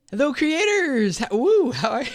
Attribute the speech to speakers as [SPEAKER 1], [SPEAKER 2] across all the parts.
[SPEAKER 1] Hello, creators. Woo! How are you?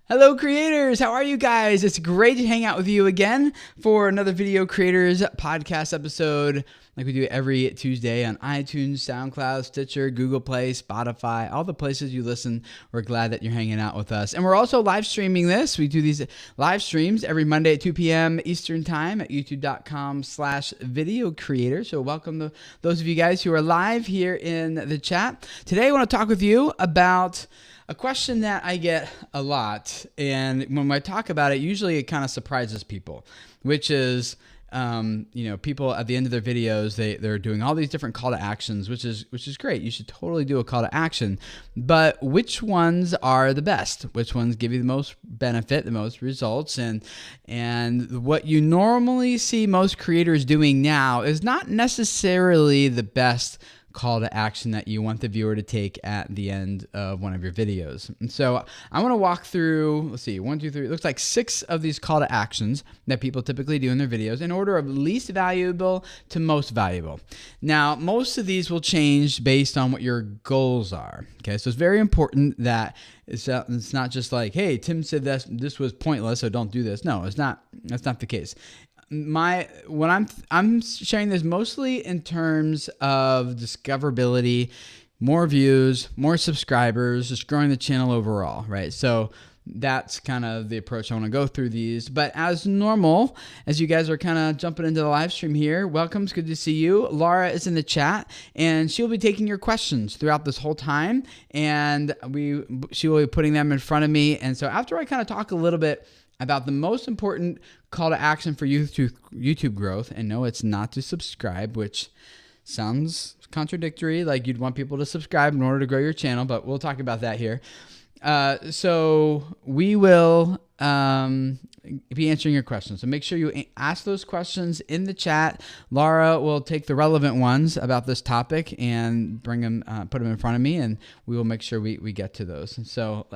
[SPEAKER 1] Hello, creators. How are you guys? It's great to hang out with you again for another Video Creators podcast episode, like we do every Tuesday on iTunes, SoundCloud, Stitcher, Google Play, Spotify, all the places you listen. We're glad that you're hanging out with us. And we're also live streaming this. We do these live streams every Monday at 2 p.m. Eastern Time at youtube.com/video creator. So welcome to those of you guys who are live here in the chat. Today I want to talk with you about a question that I get a lot, and when I talk about it, usually it kind of surprises people, which is, people at the end of their videos, they're doing all these different call to actions, which is great. You should totally do a call to action, but which ones are the best? Which ones give you the most benefit, the most results? And what you normally see most creators doing now is not necessarily the best call to action that you want the viewer to take at the end of one of your videos. And so I want to walk through, let's see, 1, 2, 3, it looks like 6 of these call to actions that people typically do in their videos in order of least valuable to most valuable. Now, most of these will change based on what your goals are. Okay, so it's very important that it's not just like, hey, Tim said this was pointless, so don't do this. No, it's not. That's not the case. I'm sharing this mostly in terms of discoverability, more views, more subscribers, just growing the channel overall, right? So that's kind of the approach I want to go through these. But as normal, as you guys are kind of jumping into the live stream here, welcome. It's good to see you. Laura is in the chat, and she'll be taking your questions throughout this whole time, and she will be putting them in front of me. And so after I kind of talk a little bit about the most important call to action for YouTube growth, and no, it's not to subscribe, which sounds contradictory, like you'd want people to subscribe in order to grow your channel, but we'll talk about that here. So we will be answering your questions. So make sure you ask those questions in the chat. Laura will take the relevant ones about this topic and bring them, put them in front of me, and we will make sure we get to those. And so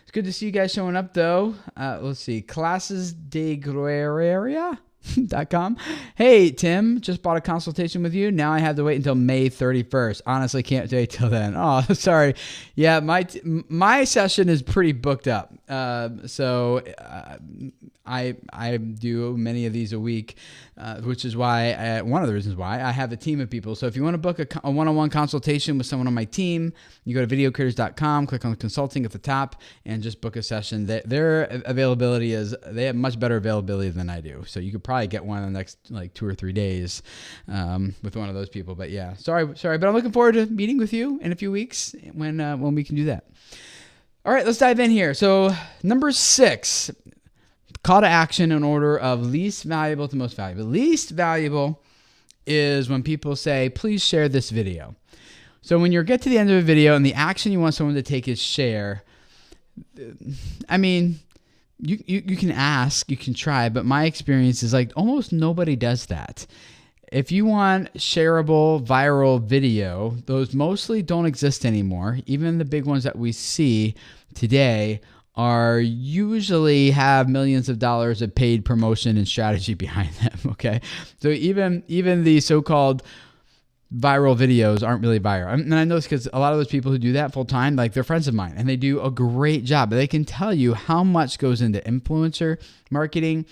[SPEAKER 1] it's good to see you guys showing up, though. Let's see, classesdeguerreria.com. Hey, Tim, just bought a consultation with you. Now I have to wait until May 31st. Honestly, can't wait till then. Oh, sorry. Yeah, my session is pretty booked up. I do many of these a week, which is why one of the reasons why I have a team of people. So if you want to book a one-on-one consultation with someone on my team, you go to videocreators.com, click on consulting at the top, and just book a session. Their availability they have much better availability than I do. So you could probably get one in the next like 2 or 3 days with one of those people. But yeah, sorry, but I'm looking forward to meeting with you in a few weeks when we can do that. All right, let's dive in here. So number 6, call to action in order of least valuable to most valuable. Least valuable is when people say, please share this video. So when you get to the end of a video and the action you want someone to take is share, I mean, you can ask, you can try, but my experience is like almost nobody does that. If you want shareable, viral video, those mostly don't exist anymore. Even the big ones that we see today are usually have millions of dollars of paid promotion and strategy behind them, okay? So even the so-called viral videos aren't really viral. And I know this because a lot of those people who do that full time, like they're friends of mine, and they do a great job. They can tell you how much goes into influencer marketing,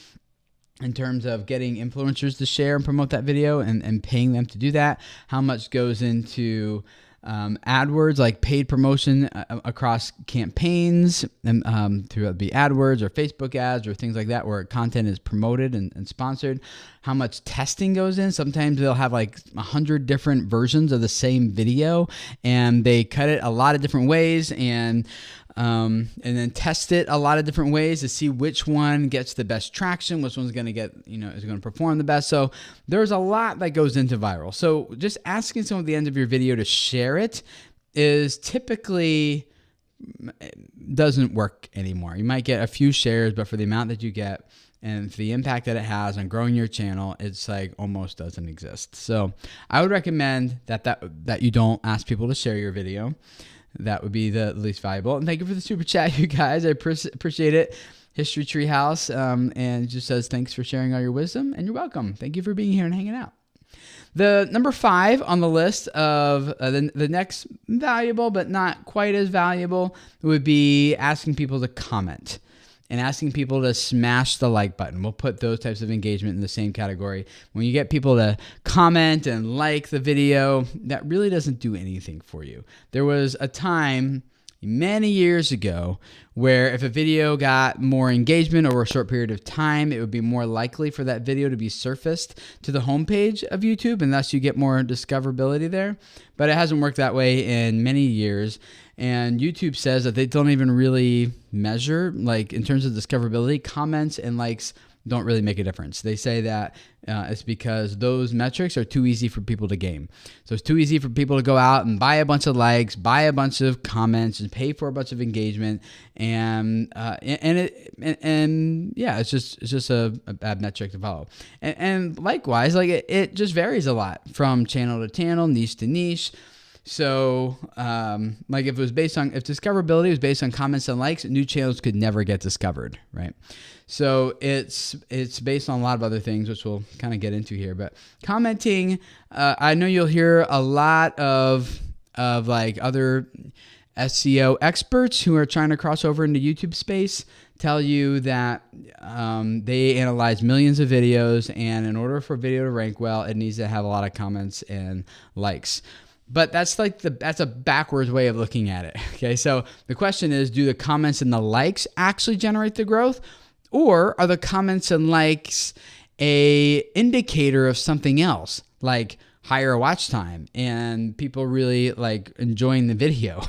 [SPEAKER 1] in terms of getting influencers to share and promote that video and paying them to do that, how much goes into AdWords, like paid promotion across campaigns, and through be AdWords or Facebook ads or things like that where content is promoted and sponsored, how much testing goes in. Sometimes they'll have like 100 different versions of the same video, and they cut it a lot of different ways and then test it a lot of different ways to see which one gets the best traction, which one's going to get, is going to perform the best. So there's a lot that goes into viral. So just asking someone at the end of your video to share it is typically doesn't work anymore. You might get a few shares, but for the amount that you get and for the impact that it has on growing your channel, it's like almost doesn't exist. So I would recommend that you don't ask people to share your video. That would be the least valuable. And thank you for the super chat, you guys. I appreciate it. History Treehouse, and it just says, thanks for sharing all your wisdom, and you're welcome. Thank you for being here and hanging out. The number 5 on the list of the next valuable but not quite as valuable would be asking people to comment and asking people to smash the like button. We'll put those types of engagement in the same category. When you get people to comment and like the video, that really doesn't do anything for you. There was a time many years ago where if a video got more engagement over a short period of time, it would be more likely for that video to be surfaced to the homepage of YouTube, and thus you get more discoverability there. But it hasn't worked that way in many years. And YouTube says that they don't even really measure, like in terms of discoverability, comments and likes don't really make a difference. They say that it's because those metrics are too easy for people to game. So it's too easy for people to go out and buy a bunch of likes, buy a bunch of comments, and pay for a bunch of engagement. And yeah, it's just a bad metric to follow. And likewise, like it just varies a lot from channel to channel, niche to niche. So, like if discoverability was based on comments and likes, new channels could never get discovered, right? So it's based on a lot of other things, which we'll kind of get into here. But commenting, I know you'll hear a lot of like other SEO experts who are trying to cross over into YouTube space tell you that they analyze millions of videos, and in order for a video to rank well, it needs to have a lot of comments and likes. But that's a backwards way of looking at it. Okay, so the question is, do the comments and the likes actually generate the growth, or are the comments and likes a indicator of something else, like higher watch time and people really like enjoying the video,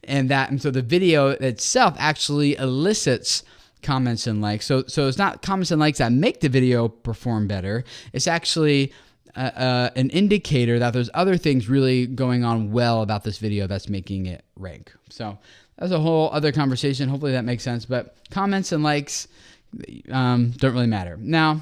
[SPEAKER 1] and so the video itself actually elicits comments and likes. So it's not comments and likes that make the video perform better. It's actually an indicator that there's other things really going on well about this video that's making it rank. So that's a whole other conversation. Hopefully that makes sense. But comments and likes don't really matter. Now,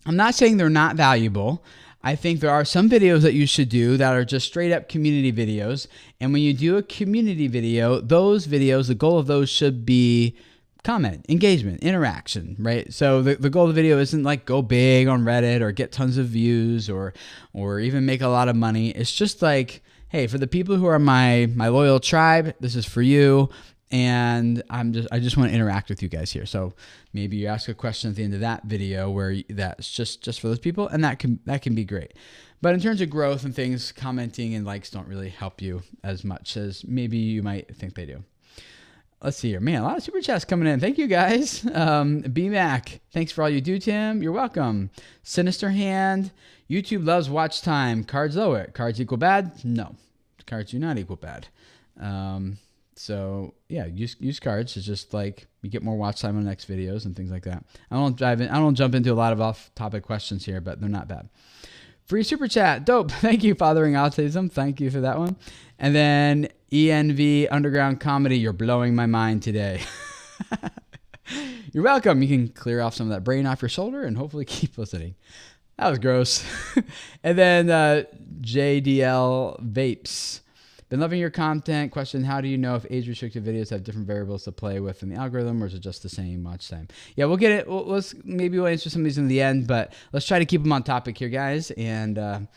[SPEAKER 1] I'm not saying they're not valuable. I think there are some videos that you should do that are just straight up community videos. And when you do a community video, those videos, the goal of those should be comment, engagement, interaction, right? So the goal of the video isn't like go big on Reddit or get tons of views or even make a lot of money. It's just like, hey, for the people who are my loyal tribe, this is for you. And I just want to interact with you guys here. So maybe you ask a question at the end of that video where that's just for those people, and that can be great. But in terms of growth and things, commenting and likes don't really help you as much as maybe you might think they do. Let's see here. Man, a lot of super chats coming in. Thank you, guys. B-Mac, thanks for all you do, Tim. You're welcome. Sinister Hand, YouTube loves watch time. Cards lower. Cards equal bad? No. Cards do not equal bad. So, yeah, use cards. It's just like you get more watch time on the next videos and things like that. I don't jump into a lot of off-topic questions here, but they're not bad. Free super chat. Dope. Thank you, Fathering Autism. Thank you for that one. And then ENV Underground Comedy. You're blowing my mind today. You're welcome. You can clear off some of that brain off your shoulder and hopefully keep listening. That was gross. And then JDL Vapes. Been loving your content. Question, how do you know if age-restricted videos have different variables to play with in the algorithm, or is it just the same watch time? Yeah, we'll get it. Maybe we'll answer some of these in the end, but let's try to keep them on topic here, guys, and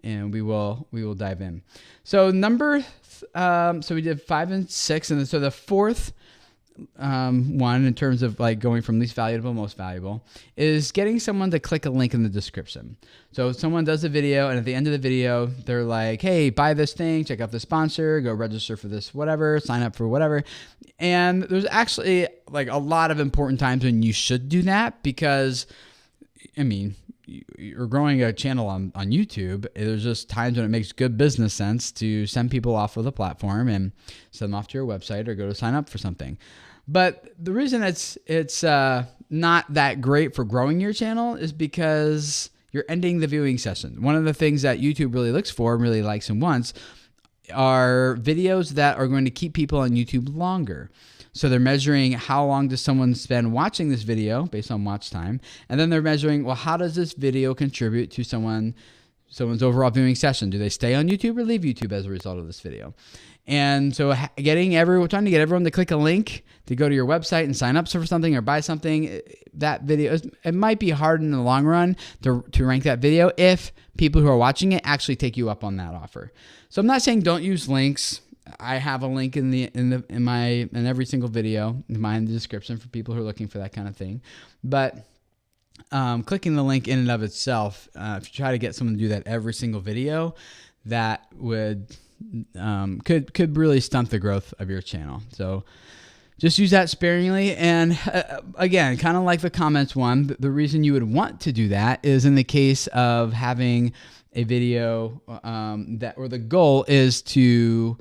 [SPEAKER 1] we will dive in. So so we did 5 and 6, and so the fourth one in terms of like going from least valuable to most valuable is getting someone to click a link in the description. So someone does a video, and at the end of the video, they're like, hey, buy this thing, check out the sponsor, go register for this, whatever, sign up for whatever. And there's actually like a lot of important times when you should do that, because I mean, you're growing a channel on YouTube. There's just times when it makes good business sense to send people off of the platform and send them off to your website or go to sign up for something. But the reason it's not that great for growing your channel is because you're ending the viewing session. One of the things that YouTube really looks for and really likes and wants are videos that are going to keep people on YouTube longer. So they're measuring how long does someone spend watching this video based on watch time. And then they're measuring, well, how does this video contribute to someone someone's overall viewing session. Do they stay on YouTube or leave YouTube as a result of this video? And so trying to get everyone to click a link to go to your website and sign up for something or buy something, that video, it might be hard in the long run to rank that video if people who are watching it actually take you up on that offer. So I'm not saying don't use links. I have a link in every single video in the description for people who are looking for that kind of thing. But clicking the link in and of itself, if you try to get someone to do that every single video, that would could really stunt the growth of your channel. So just use that sparingly. And again, kind of like the comments one, the reason you would want to do that is in the case of having a video or the goal is to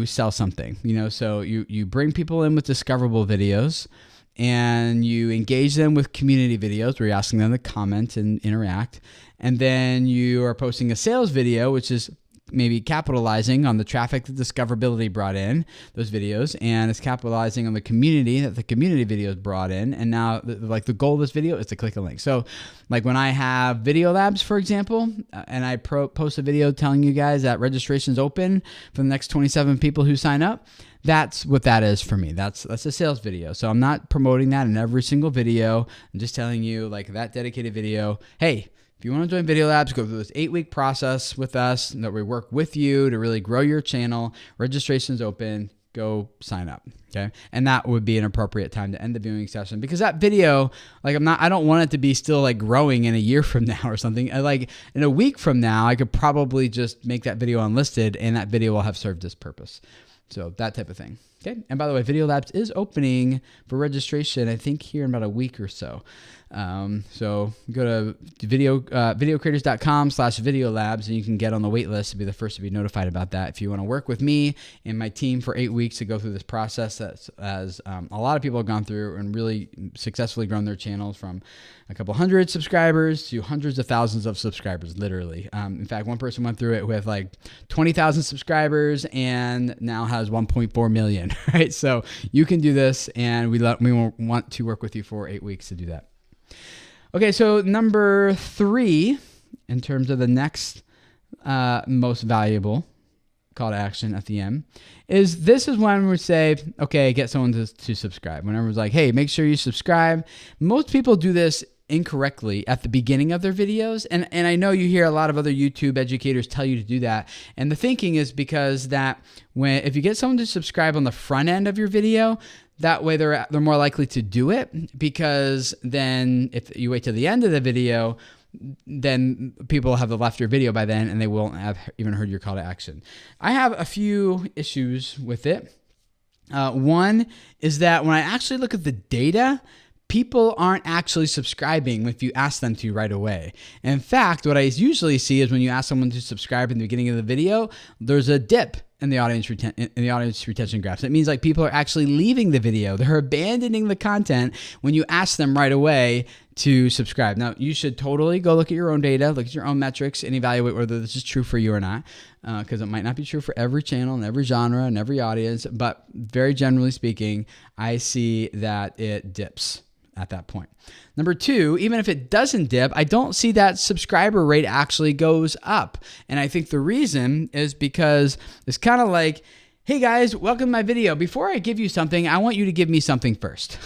[SPEAKER 1] sell something, so you bring people in with discoverable videos and you engage them with community videos where you're asking them to comment and interact. And then you are posting a sales video, which is maybe capitalizing on the traffic that discoverability brought in those videos, and it's capitalizing on the community that the community videos brought in. And now the goal of this video is to click a link. So like when I have video labs, for example, and I post a video telling you guys that registration's open for the next 27 people who sign up, that's what that is for me. That's a sales video. So I'm not promoting that in every single video. I'm just telling you, like, that dedicated video, hey, if you want to join Video Labs, go through this 8-week process with us that we work with you to really grow your channel. Registration's open. Go sign up. Okay. And that would be an appropriate time to end the viewing session, because that video, like, I don't want it to be still like growing in a year from now or something. Like in a week from now, I could probably just make that video unlisted and that video will have served its purpose. So that type of thing. Okay. And by the way, Video Labs is opening for registration, I think here in about a week or so. So go to videocreators.com/video labs and you can get on the wait list to be the first to be notified about that. If you want to work with me and my team for 8 weeks to go through this process, as a lot of people have gone through and really successfully grown their channels from a couple hundred subscribers to hundreds of thousands of subscribers, literally. In fact, one person went through it with like 20,000 subscribers and now has 1.4 million, right? So you can do this, and we want to work with you for 8 weeks to do that. Okay, so number 3, in terms of the next most valuable call to action at the end, is when we say, okay, get someone to subscribe. When everyone's like, hey, make sure you subscribe. Most people do this incorrectly at the beginning of their videos. And I know you hear a lot of other YouTube educators tell you to do that. And the thinking is because that if you get someone to subscribe on the front end of your video, that way they're more likely to do it, because then if you wait till the end of the video, then people will have left your video by then and they won't have even heard your call to action. I have a few issues with it. One is that when I actually look at the data, people aren't actually subscribing if you ask them to right away. In fact, what I usually see is when you ask someone to subscribe in the beginning of the video, there's a dip in the audience retention graphs. It means like people are actually leaving the video. They're abandoning the content when you ask them right away to subscribe. Now, you should totally go look at your own data, look at your own metrics, and evaluate whether this is true for you or not, because it might not be true for every channel and every genre and every audience. But very generally speaking, I see that it dips at that point. Number 2, even if it doesn't dip, I don't see that subscriber rate actually goes up. And I think the reason is because it's kind of like, hey guys, welcome to my video. Before I give you something, I want you to give me something first.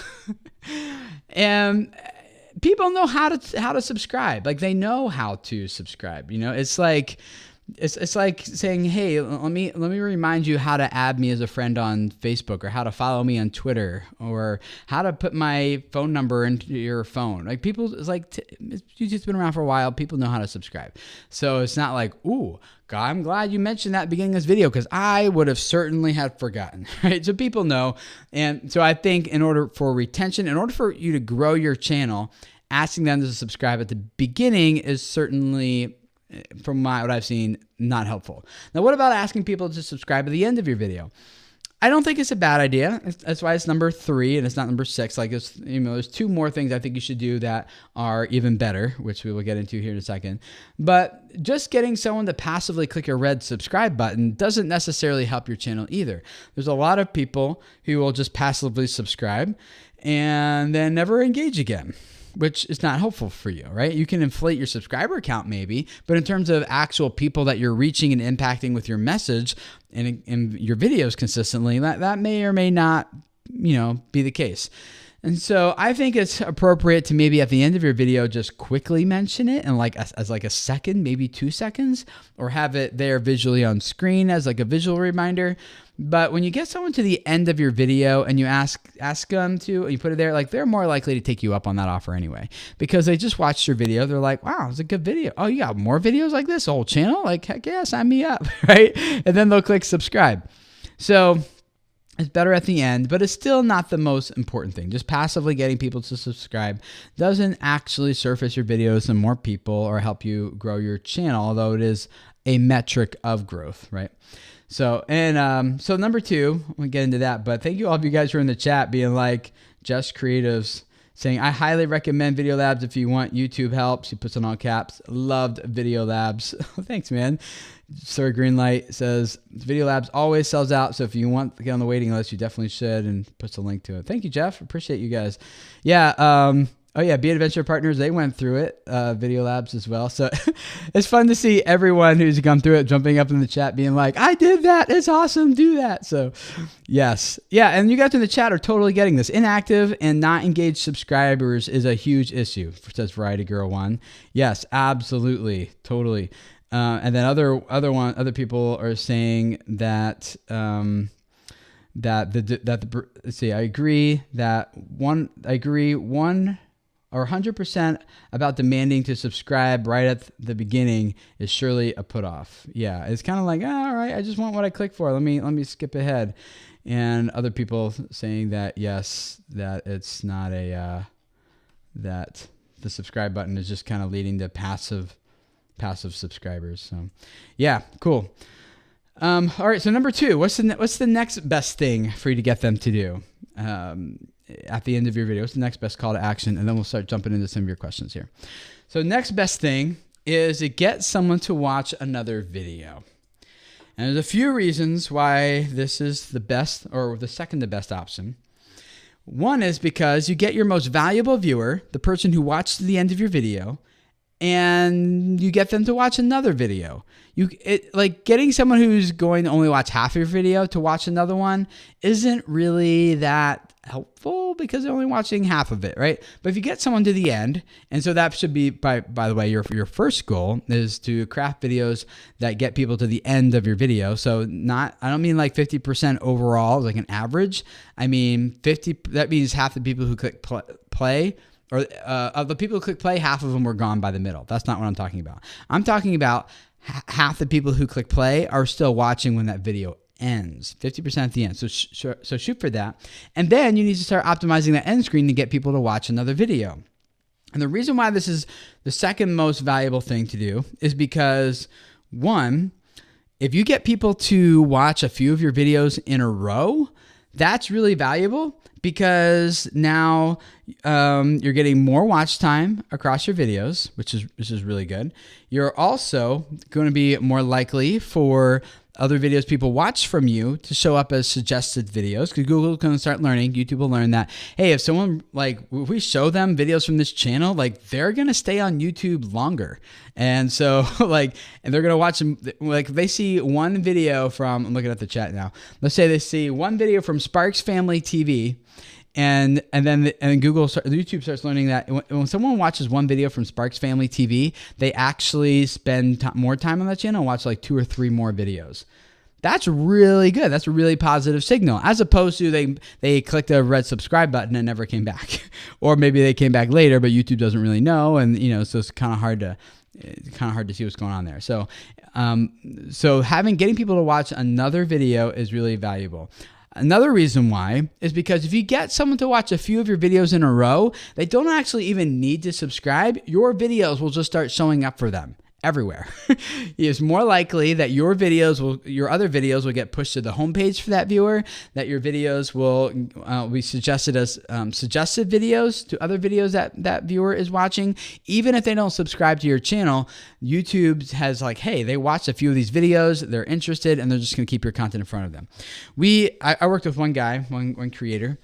[SPEAKER 1] And people know how to subscribe. Like, they know how to subscribe. It's like saying, hey, let me remind you how to add me as a friend on Facebook, or how to follow me on Twitter, or how to put my phone number into your phone. Like, people, it's like, YouTube's been around for a while. People know how to subscribe. So it's not like, ooh, God, I'm glad you mentioned that at the beginning of this video, because I would have certainly had forgotten, right? So people know. And so I think in order for retention, in order for you to grow your channel, asking them to subscribe at the beginning is certainly, from what I've seen, not helpful. Now, what about asking people to subscribe at the end of your video? I don't think it's a bad idea. That's why it's number 3 and it's not number 6. Like, there's 2 more things I think you should do that are even better, which we will get into here in a second. But just getting someone to passively click a red subscribe button doesn't necessarily help your channel either. There's a lot of people who will just passively subscribe and then never engage again. which is not helpful for you, right? You can inflate your subscriber count maybe, but in terms of actual people that you're reaching and impacting with your message and your videos consistently, that may or may not, be the case. And so I think it's appropriate to maybe at the end of your video just quickly mention it and as a second, maybe 2 seconds, or have it there visually on screen as like a visual reminder. But when you get someone to the end of your video and you ask them to, and you put it there, like they're more likely to take you up on that offer anyway, because they just watched your video. They're like, wow, it was a good video. Oh, you got more videos like this, whole channel? Like, heck yeah, sign me up, right? And then they'll click subscribe. So it's better at the end, but it's still not the most important thing. Just passively getting people to subscribe doesn't actually surface your videos to more people or help you grow your channel, although it is a metric of growth, right? So, so number 2, we'll get into that, but thank you all of you guys who are in the chat being like, Just Creatives, saying, I highly recommend Video Labs if you want YouTube help. She puts in all caps. Loved Video Labs. Thanks, man. Sir Greenlight says, Video Labs always sells out, so if you want to get on the waiting list, you definitely should, and puts a link to it. Thank you, Jeff. Appreciate you guys. Yeah, Be Adventure Partners, they went through it, Video Labs as well. So it's fun to see everyone who's gone through it jumping up in the chat being like, I did that. It's awesome. Do that. So yes. Yeah. And you guys in the chat are totally getting this. Inactive and not engaged subscribers is a huge issue, says Variety Girl 1. Yes, absolutely. Totally. And then other people are saying that, let's see, I agree or 100% about demanding to subscribe right at the beginning is surely a put off. Yeah, it's kind of like, all right, I just want what I click for. Let me skip ahead. And other people saying that, yes, that it's not that the subscribe button is just kind of leading to passive subscribers. So yeah, cool. All right, so number 2, what's the next best thing for you to get them to do? At the end of your video, what's the next best call to action? And then we'll start jumping into some of your questions here. So next best thing is to get someone to watch another video. And there's a few reasons why this is the best or the second to best option. One is because you get your most valuable viewer, the person who watched to the end of your video, and you get them to watch another video. Like getting someone who's going to only watch half of your video to watch another one isn't really that helpful because they're only watching half of it, right? But if you get someone to the end, and so that should be, by the way, your first goal is to craft videos that get people to the end of your video. So I don't mean like 50% overall, like an average. I mean 50. That means half the people who click play. Or of the people who click play, half of them were gone by the middle. That's not what I'm talking about. I'm talking about half the people who click play are still watching when that video ends. 50% at the end. So shoot for that. And then you need to start optimizing that end screen to get people to watch another video. And the reason why this is the second most valuable thing to do is because, one, if you get people to watch a few of your videos in a row, that's really valuable because now you're getting more watch time across your videos, which is really good. You're also going to be more likely for other videos people watch from you to show up as suggested videos, because Google's going to start learning, YouTube will learn that, hey, if we show them videos from this channel, they're going to stay on YouTube longer. And so and they're going to watch them, if they see one video from, I'm looking at the chat now, let's say they see one video from Sparks Family TV, and then YouTube starts learning that when someone watches one video from Sparks Family TV, they actually spend more time on that channel and watch 2 or 3 more videos. That's really good. That's a really positive signal, as opposed to they clicked a red subscribe button and never came back, or maybe they came back later, but YouTube doesn't really know, and so it's kind of hard to see what's going on there. So getting people to watch another video is really valuable. Another reason why is because if you get someone to watch a few of your videos in a row, they don't actually even need to subscribe. Your videos will just start showing up for them everywhere. It's more likely that your other videos will get pushed to the homepage for that viewer, that your videos will be suggested as suggested videos to other videos that viewer is watching. Even if they don't subscribe to your channel, YouTube has hey, they watched a few of these videos, they're interested, and they're just going to keep your content in front of them. I worked with one guy, one creator,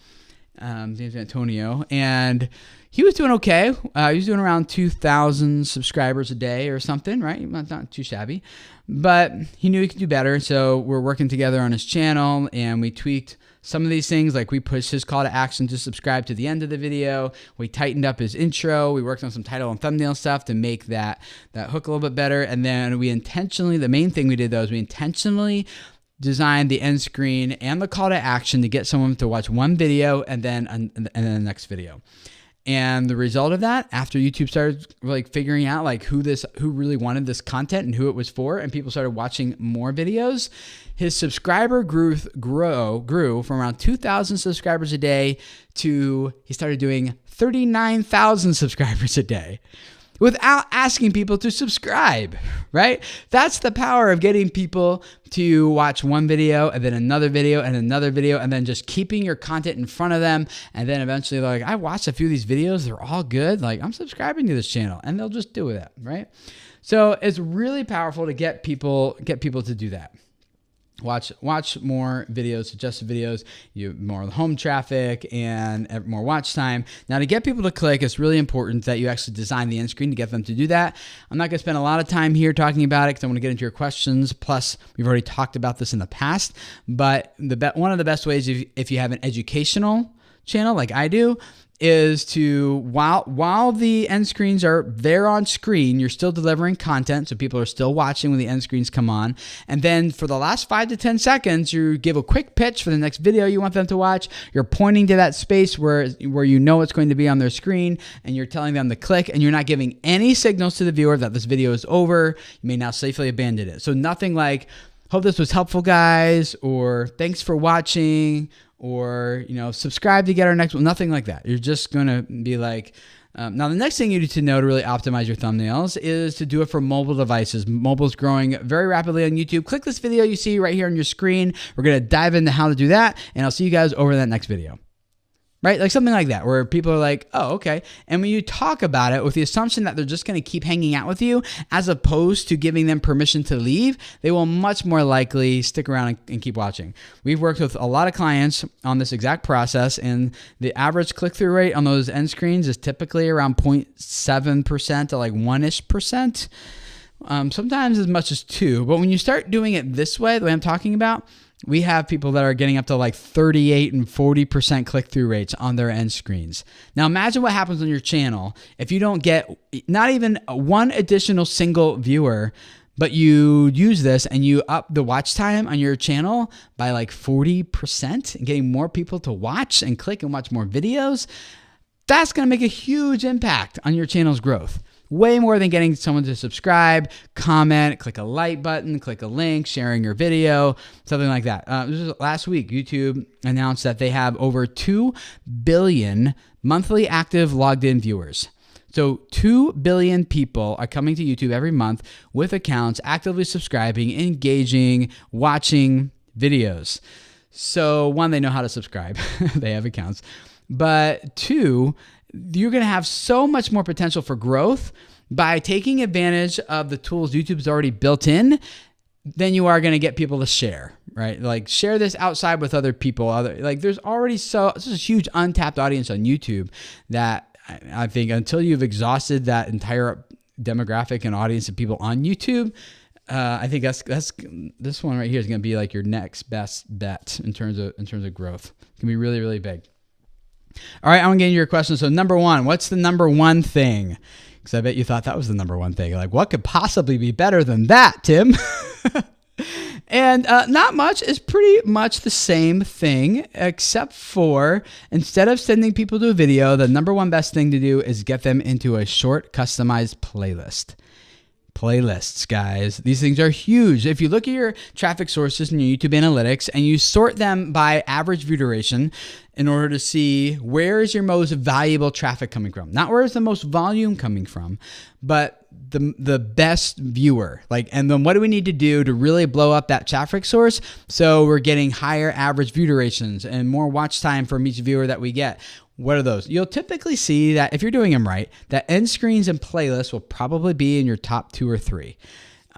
[SPEAKER 1] named Antonio, and he was doing okay. He was doing around 2,000 subscribers a day or something, right? Not too shabby, but he knew he could do better. So we're working together on his channel, and we tweaked some of these things. Like we pushed his call to action to subscribe to the end of the video. We tightened up his intro. We worked on some title and thumbnail stuff to make that hook a little bit better. And then the main thing we did though is we intentionally designed the end screen and the call to action to get someone to watch one video and then the next video. And the result of that, after YouTube started like figuring out like who really wanted this content and who it was for, and people started watching more videos, his subscriber grew from around 2,000 subscribers a day to he started doing 39,000 subscribers a day without asking people to subscribe, right? That's the power of getting people to watch one video and then another video and another video, and then just keeping your content in front of them. And then eventually they're like, I watched a few of these videos. They're all good. Like, I'm subscribing to this channel, and they'll just do that, right? So it's really powerful to get people to do that. Watch more videos, suggested videos, more home traffic and more watch time. Now, to get people to click, it's really important that you actually design the end screen to get them to do that. I'm not going to spend a lot of time here talking about it because I want to get into your questions. Plus, we've already talked about this in the past. But one of the best ways, if you have an educational channel like I do, is to, while the end screens are there on screen, you're still delivering content, so people are still watching when the end screens come on. And then for the last 5 to 10 seconds, you give a quick pitch for the next video you want them to watch. You're pointing to that space where you know it's going to be on their screen, and you're telling them to click, and you're not giving any signals to the viewer that this video is over. You may now safely abandon it. So nothing like, hope this was helpful, guys, or thanks for watching, or, subscribe to get our next one. Nothing like that. You're just going to be like, now the next thing you need to know to really optimize your thumbnails is to do it for mobile devices. Mobile's growing very rapidly on YouTube. Click this video you see right here on your screen. We're going to dive into how to do that, and I'll see you guys over that next video. Right? Like something like that, where people are like, oh, okay. And when you talk about it with the assumption that they're just going to keep hanging out with you, as opposed to giving them permission to leave, they will much more likely stick around and keep watching. We've worked with a lot of clients on this exact process, and the average click-through rate on those end screens is typically around 0.7% to like 1-ish%. Sometimes as much as 2%. But when you start doing it this way, the way I'm talking about, we have people that are getting up to like 38 and 40% click-through rates on their end screens. Now imagine what happens on your channel if you don't get not even one additional single viewer, but you use this and you up the watch time on your channel by like 40% and getting more people to watch and click and watch more videos. That's going to make a huge impact on your channel's growth. Way more than getting someone to subscribe, comment, click a like button, click a link, sharing your video, something like that. Last week, YouTube announced that they have over 2 billion monthly active logged in viewers. So 2 billion people are coming to YouTube every month with accounts, actively subscribing, engaging, watching videos. So one, they know how to subscribe. They have accounts. But two, you're going to have so much more potential for growth by taking advantage of the tools YouTube's already built in than you are going to get people to share, right? Like share this outside with other people. There's already such a huge untapped audience on YouTube that I think until you've exhausted that entire demographic and audience of people on YouTube, I think that's this one right here is going to be like your next best bet in terms of growth. It's going to be really, really big. All right, I want to get into your question. So number one, what's the number one thing? Because I bet you thought that was the number one thing. Like, what could possibly be better than that, Tim? And not much. Is pretty much the same thing, except for instead of sending people to a video, the number one best thing to do is get them into a short, customized playlist. Playlists, guys. These things are huge. If you look at your traffic sources in your YouTube analytics and you sort them by average view duration in order to see where is your most valuable traffic coming from, not where is the most volume coming from, but the best viewer. And then what do we need to do to really blow up that traffic source so we're getting higher average view durations and more watch time from each viewer that we get? What are those? You'll typically see that if you're doing them right, that end screens and playlists will probably be in your top 2 or 3.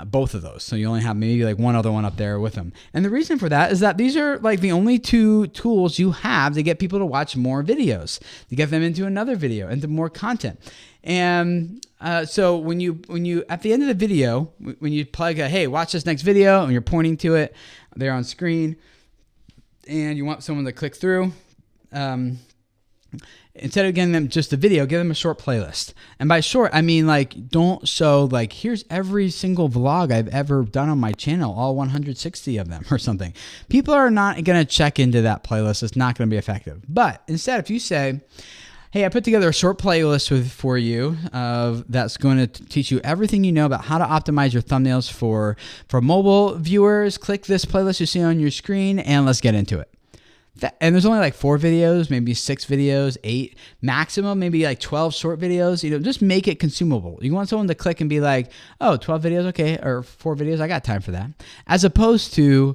[SPEAKER 1] both of those. So you only have maybe like one other one up there with them. And the reason for that is that these are like the only two tools you have to get people to watch more videos, to get them into another video, into more content. And so when you at the end of the video, when you plug hey, watch this next video, and you're pointing to it there on screen, and you want someone to click through, instead of giving them just a video, give them a short playlist. And by short, I mean like don't show like here's every single vlog I've ever done on my channel, all 160 of them or something. People are not going to check into that playlist. It's not going to be effective. But instead, if you say, hey, I put together a short playlist for you that's going to teach you everything you know about how to optimize your thumbnails for mobile viewers. Click this playlist you see on your screen and let's get into it. And there's only like 4 videos, maybe 6 videos, 8 maximum, maybe like 12 short videos. Just make it consumable. You want someone to click and be like, oh, 12 videos, okay, or 4 videos, I got time for that. As opposed to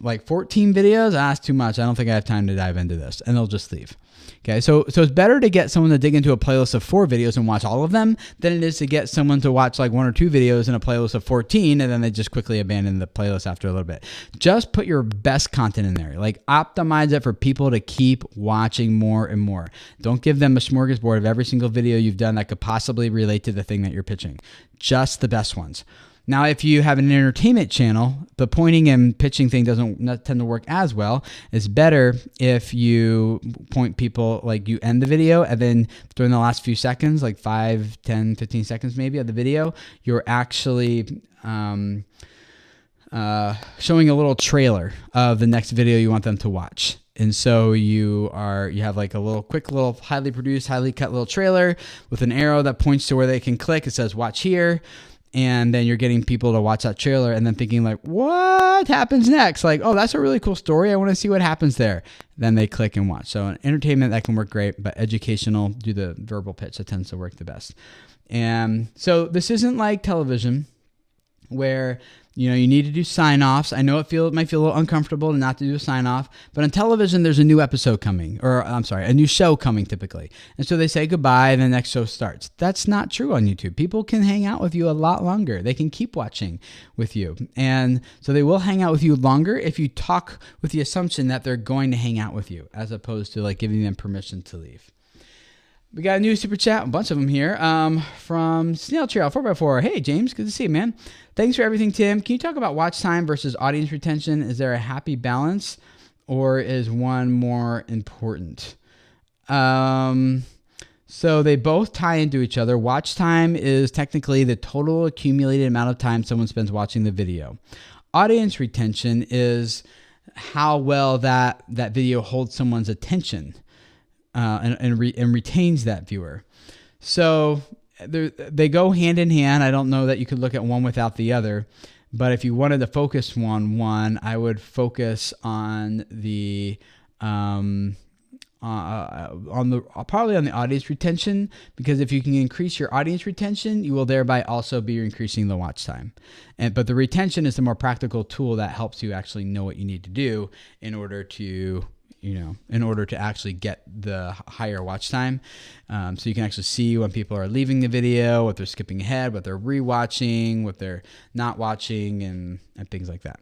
[SPEAKER 1] like 14 videos, that's too much. I don't think I have time to dive into this, and they'll just leave. Okay, so it's better to get someone to dig into a playlist of 4 videos and watch all of them than it is to get someone to watch like 1 or 2 videos in a playlist of 14 and then they just quickly abandon the playlist after a little bit. Just put your best content in there. Like optimize it for people to keep watching more and more. Don't give them a smorgasbord of every single video you've done that could possibly relate to the thing that you're pitching. Just the best ones. Now, if you have an entertainment channel, the pointing and pitching thing doesn't tend to work as well. It's better if you point people, like you end the video and then during the last few seconds, like 5, 10, 15 seconds maybe of the video, you're actually showing a little trailer of the next video you want them to watch. And so you have like a little quick little highly produced, highly cut little trailer with an arrow that points to where they can click. It says watch here. And then you're getting people to watch that trailer and then thinking like, what happens next? Like, oh, that's a really cool story. I want to see what happens there. Then they click and watch. So entertainment, that can work great, but educational, do the verbal pitch. That tends to work the best. And so this isn't like television where you need to do sign-offs. I know it might feel a little uncomfortable to not to do a sign-off, but on television, there's a new episode coming, or I'm sorry, a new show coming typically. And so they say goodbye and the next show starts. That's not true on YouTube. People can hang out with you a lot longer. They can keep watching with you. And so they will hang out with you longer if you talk with the assumption that they're going to hang out with you, as opposed to like giving them permission to leave. We got a new super chat, a bunch of them here, from Snail Trail 4x4. Hey, James, good to see you, man. Thanks for everything, Tim. Can you talk about watch time versus audience retention? Is there a happy balance, or is one more important? So they both tie into each other. Watch time is technically the total accumulated amount of time someone spends watching the video. Audience retention is how well that video holds someone's attention. And retains that viewer. So they go hand in hand. I don't know that you could look at one without the other, but if you wanted to focus on one, I would focus on the probably on the audience retention, because if you can increase your audience retention, you will thereby also be increasing the watch time. But the retention is the more practical tool that helps you actually know what you need to do in order to actually get the higher watch time. So you can actually see when people are leaving the video, what they're skipping ahead, what they're rewatching, what they're not watching, and things like that.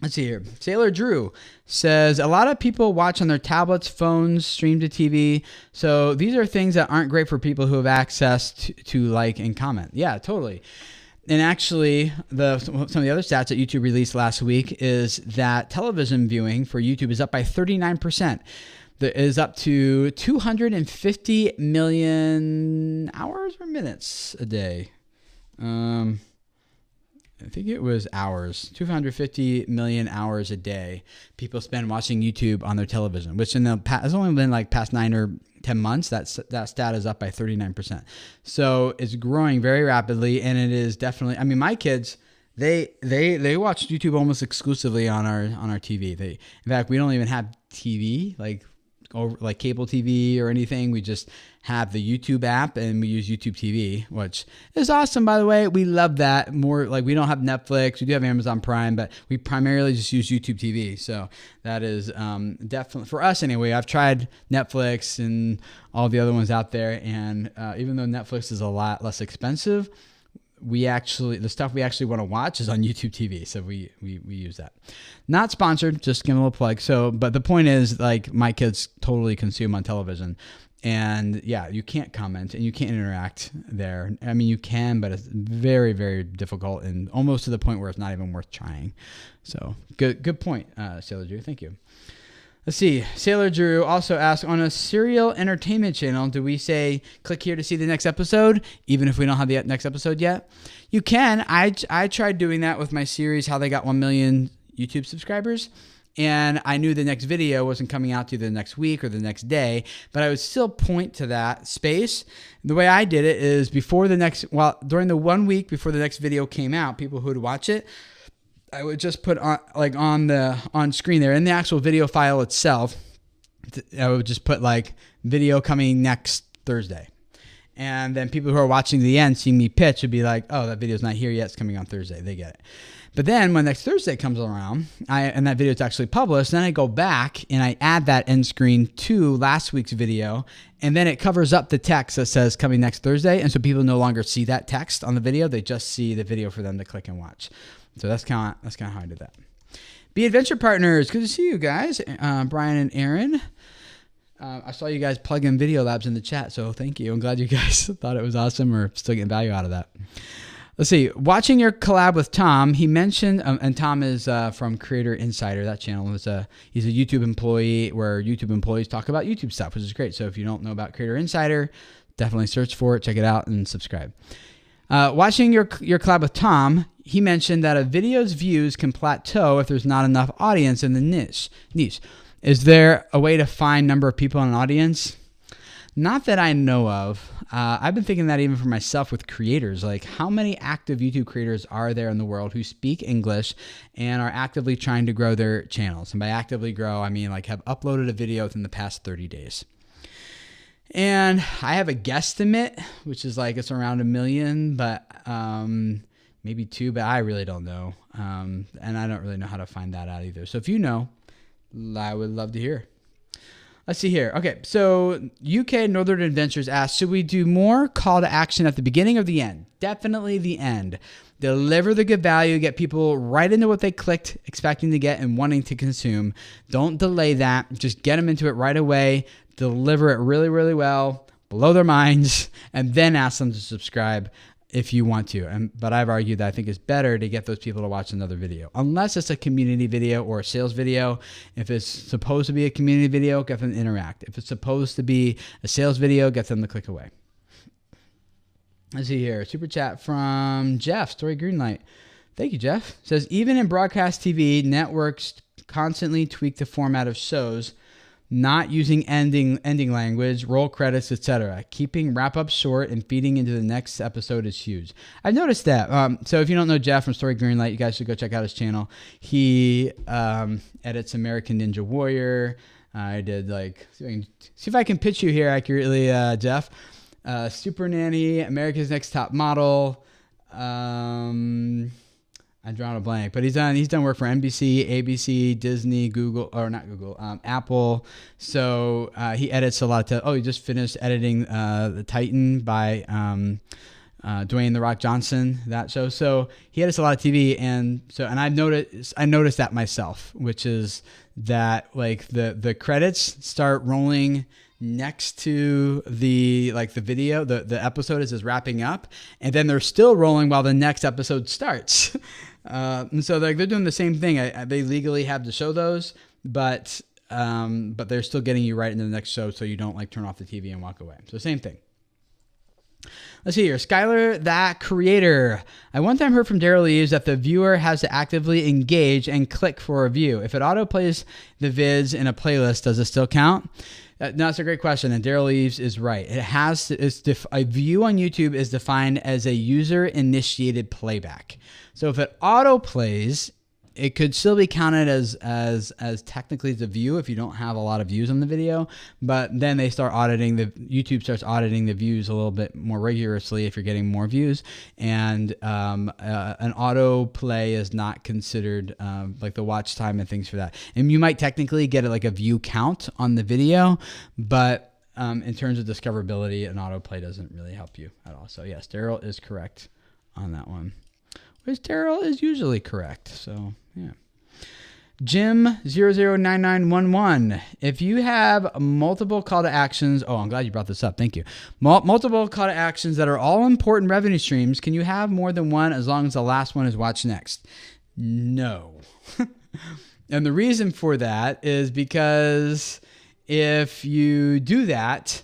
[SPEAKER 1] Let's see here. Sailor Drew says, a lot of people watch on their tablets, phones, stream to TV. So these are things that aren't great for people who have access to like and comment. Yeah, totally. And actually, some of the other stats that YouTube released last week is that television viewing for YouTube is up by 39%. That is up to 250 million hours or minutes a day. I think it was hours. 250 million hours a day people spend watching YouTube on their television, which has only been like past 9 or 10 months, that stat is up by 39%. So it's growing very rapidly, and it is definitely, I mean, my kids, they watch YouTube almost exclusively on our TV. In fact, we don't even have TV, like cable TV or anything. We just have the YouTube app and we use YouTube TV, which is awesome, by the way. We love that. More like, we don't have Netflix. We do have Amazon Prime, but we primarily just use YouTube TV. So that is definitely, for us anyway. I've tried Netflix and all the other ones out there, and even though Netflix is a lot less expensive, the stuff we actually want to watch is on YouTube TV. So we use that. Not sponsored, just give them a little plug. So, but the point is, like, my kids totally consume on television. And yeah, you can't comment and you can't interact there. I mean, you can, but it's very, very difficult and almost to the point where it's not even worth trying. So good point, Sailor Drew. Thank you. Let's see. Sailor Drew also asked, on a serial entertainment channel, do we say, click here to see the next episode, even if we don't have the next episode yet? You can. I tried doing that with my series, How They Got 1 Million YouTube Subscribers. And I knew the next video wasn't coming out to the next week or the next day, but I would still point to that space. The way I did it is during the 1 week before the next video came out, people who would watch it, I would just put on screen there in the actual video file itself. I would just put like video coming next Thursday. And then people who are watching to the end, seeing me pitch, would be like, oh, that video's not here yet. It's coming on Thursday. They get it. But then when next Thursday comes around and that video is actually published, then I go back and I add that end screen to last week's video. And then it covers up the text that says coming next Thursday. And so people no longer see that text on the video. They just see the video for them to click and watch. So that's kind of how I did that. Be Adventure Partners. Good to see you guys. Brian and Aaron. I saw you guys plug in Video Labs in the chat, so thank you. I'm glad you guys thought it was awesome or still getting value out of that. Let's see. Watching your collab with Tom, he mentioned, and Tom is from Creator Insider. That channel he's a YouTube employee where YouTube employees talk about YouTube stuff, which is great. So if you don't know about Creator Insider, definitely search for it, check it out, and subscribe. Watching your collab with Tom, he mentioned that a video's views can plateau if there's not enough audience in the niche. Is there a way to find number of people in an audience? Not that I know of. I've been thinking that even for myself with creators. Like, how many active YouTube creators are there in the world who speak English and are actively trying to grow their channels? And by actively grow, I mean like have uploaded a video within the past 30 days. And I have a guesstimate, which is like it's around 1 million, but maybe 2, but I really don't know. And I don't really know how to find that out either. So if you know, I would love to hear. Let's see here. Okay, so UK Northern Adventures asks, should we do more call to action at the beginning or the end? Definitely the end. Deliver the good value, get people right into what they clicked, expecting to get and wanting to consume. Don't delay that. Just get them into it right away. Deliver it really, really well, blow their minds, and then ask them to subscribe if you want to. But I've argued that I think it's better to get those people to watch another video. Unless it's a community video or a sales video. If it's supposed to be a community video, get them to interact. If it's supposed to be a sales video, get them to click away. Let's see here. Super chat from Jeff, Story Greenlight. Thank you, Jeff. Says, even in broadcast TV, networks constantly tweak the format of shows, not using ending language, roll credits, etc. Keeping wrap-ups short and feeding into the next episode is huge. I've noticed that. So if you don't know Jeff from Story Greenlight, you guys should go check out his channel. He edits American Ninja Warrior. I did see if I can pitch you here accurately, Jeff. Super Nanny, America's Next Top Model. I'm drawing a blank, but he's done work for NBC, ABC, Disney, Google, or not Google, Apple. So he edits a lot of. He just finished editing The Titan by Dwayne The Rock Johnson, that show. So he edits a lot of TV, and I noticed that myself, which is that like the credits start rolling next to the video, the episode is wrapping up, and then they're still rolling while the next episode starts. And so they're doing the same thing. They legally have to show those, but they're still getting you right into the next show, so you don't turn off the TV and walk away. So same thing. Let's see here. Skylar, that creator. I one time heard from Daryl Eves that the viewer has to actively engage and click for a view. If it auto plays the vids in a playlist, does it still count? No, that's a great question, and Daryl Eves is right. A view on YouTube is defined as a user-initiated playback. So if it auto plays, it could still be counted as technically the view if you don't have a lot of views on the video. But then YouTube starts auditing the views a little bit more rigorously if you're getting more views. And an auto play is not considered like the watch time and things for that. And you might technically get a view count on the video, but in terms of discoverability, an auto play doesn't really help you at all. So yes, Daryl is correct on that one. Which Daryl is usually correct. So, yeah. Jim009911. If you have multiple call to actions, I'm glad you brought this up. Thank you. Multiple call to actions that are all important revenue streams, can you have more than one as long as the last one is watch next? No. And the reason for that is because if you do that,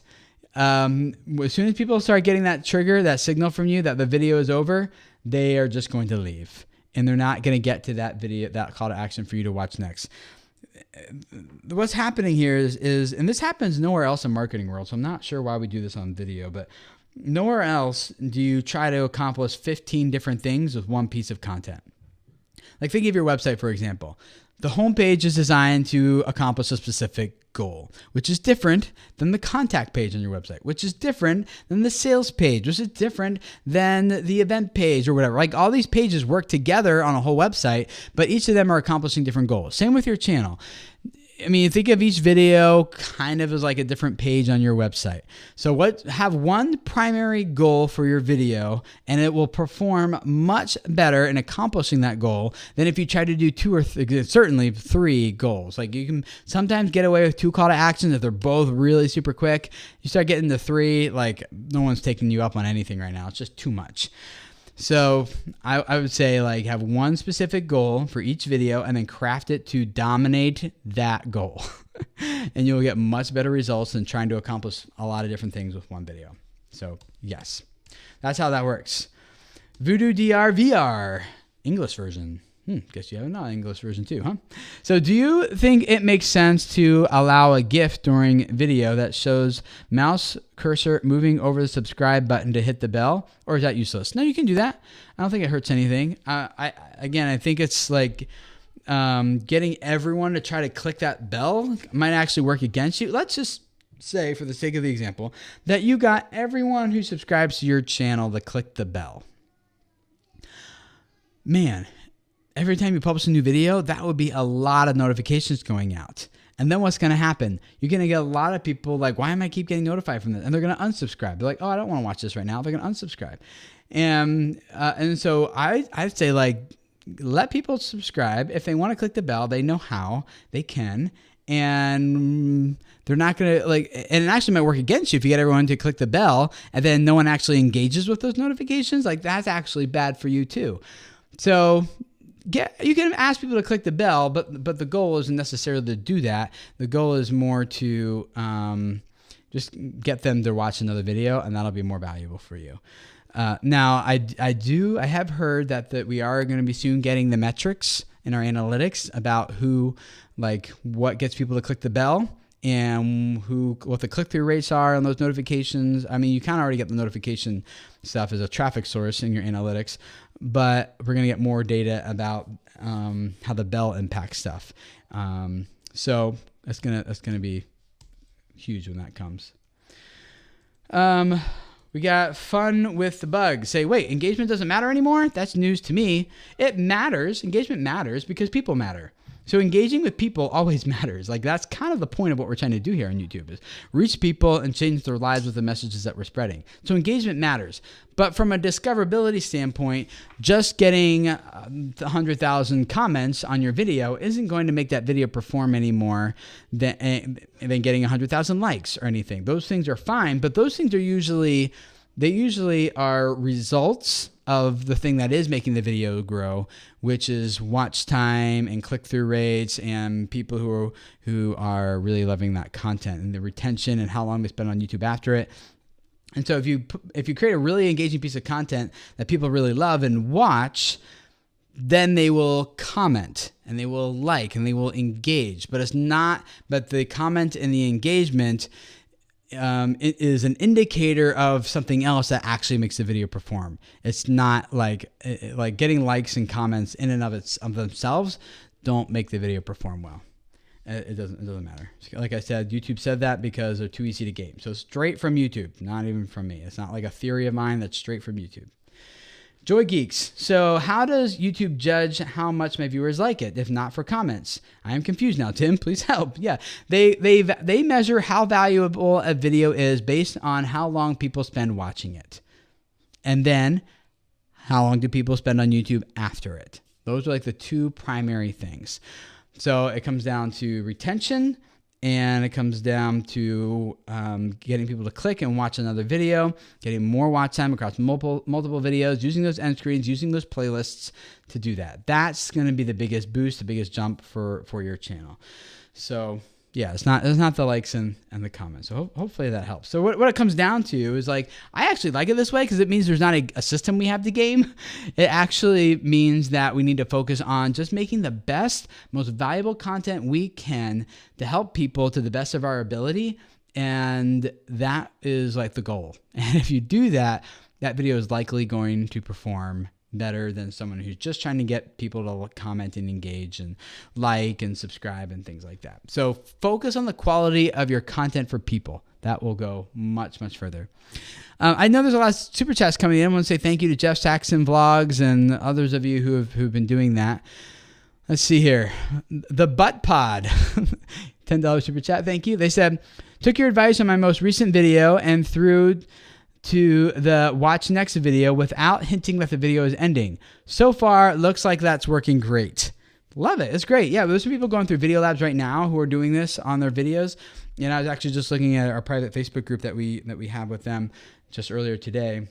[SPEAKER 1] as soon as people start getting that trigger, that signal from you that the video is over, they are just going to leave. And they're not going to get to that video, that call to action for you to watch next. What's happening here is, and this happens nowhere else in marketing world, so I'm not sure why we do this on video, but nowhere else do you try to accomplish 15 different things with one piece of content. Like think of your website, for example. The homepage is designed to accomplish a specific goal, which is different than the contact page on your website, which is different than the sales page, which is different than the event page or whatever. Like all these pages work together on a whole website, but each of them are accomplishing different goals. Same with your channel. I mean, think of each video kind of as like a different page on your website. So have one primary goal for your video, and it will perform much better in accomplishing that goal than if you try to do two or certainly three goals. Like you can sometimes get away with 2 call to actions if they're both really super quick. You start getting to 3, like no one's taking you up on anything right now. It's just too much. So I would say like have one specific goal for each video and then craft it to dominate that goal. And you'll get much better results than trying to accomplish a lot of different things with one video. So yes, that's how that works. Voodoo DR VR, English version. Guess you have an English version too, huh? So do you think it makes sense to allow a GIF during video that shows mouse cursor moving over the subscribe button to hit the bell? Or is that useless? No, you can do that. I don't think it hurts anything. I think it's like getting everyone to try to click that bell might actually work against you. Let's just say, for the sake of the example, that you got everyone who subscribes to your channel to click the bell. Man, every time you publish a new video, that would be a lot of notifications going out. And then what's going to happen? You're going to get a lot of people like, why am I keep getting notified from this? And they're going to unsubscribe. They're like, I don't want to watch this right now. They're going to unsubscribe. And so I'd say like, let people subscribe. If they want to click the bell, they know how, they can. And they're not going to and it actually might work against you if you get everyone to click the bell and then no one actually engages with those notifications. Like that's actually bad for you too. So you can ask people to click the bell, but the goal isn't necessarily to do that. The goal is more to just get them to watch another video, and that'll be more valuable for you. Now, I have heard that we are going to be soon getting the metrics in our analytics about what gets people to click the bell and what the click-through rates are on those notifications. I mean, you kind of already get the notification stuff as a traffic source in your analytics, but we're going to get more data about how the bell impacts stuff. So that's gonna be huge when that comes. We got fun with the bugs. Say, wait, engagement doesn't matter anymore? That's news to me. It matters. Engagement matters because people matter. So engaging with people always matters. Like that's kind of the point of what we're trying to do here on YouTube is reach people and change their lives with the messages that we're spreading. So engagement matters. But from a discoverability standpoint, just getting 100,000 comments on your video isn't going to make that video perform any more than getting 100,000 likes or anything. Those things are fine, but those things are usually are results of the thing that is making the video grow, which is watch time and click-through rates and people who are really loving that content and the retention and how long they spend on YouTube after it. And so if you create a really engaging piece of content that people really love and watch, then they will comment and they will like and they will engage. But the comment and the engagement it is an indicator of something else that actually makes the video perform. It's not like getting likes and comments in and of themselves don't make the video perform well. It doesn't matter. Like I said, YouTube said that because they're too easy to game. So straight from YouTube, not even from me. It's not like a theory of mine. That's straight from YouTube. Joy Geeks. So how does YouTube judge how much my viewers like it, if not for comments? I am confused now, Tim. Please help. Yeah, they measure how valuable a video is based on how long people spend watching it. And then how long do people spend on YouTube after it? Those are like the two primary things. So it comes down to retention, and it comes down to getting people to click and watch another video, getting more watch time across multiple videos, using those end screens, using those playlists to do that. That's going to be the biggest boost, the biggest jump for your channel. So yeah, it's not the likes and the comments. So hopefully that helps. So what it comes down to is like, I actually like it this way because it means there's not a system we have to game. It actually means that we need to focus on just making the best, most valuable content we can to help people to the best of our ability. And that is like the goal. And if you do that, that video is likely going to perform better than someone who's just trying to get people to comment and engage and like and subscribe and things like that. So focus on the quality of your content for people. That will go much, much further. I know there's a lot of super chats coming in. I want to say thank you to Jeff Saxon Vlogs and others of you who've been doing that. Let's see here. The Butt Pod, $10 super chat. Thank you. They said, took your advice on my most recent video and threw to the watch next video without hinting that the video is ending. So far, looks like that's working great. Love it. It's great. Yeah, there's some people going through Video Labs right now who are doing this on their videos. And I was actually just looking at our private Facebook group that we have with them just earlier today.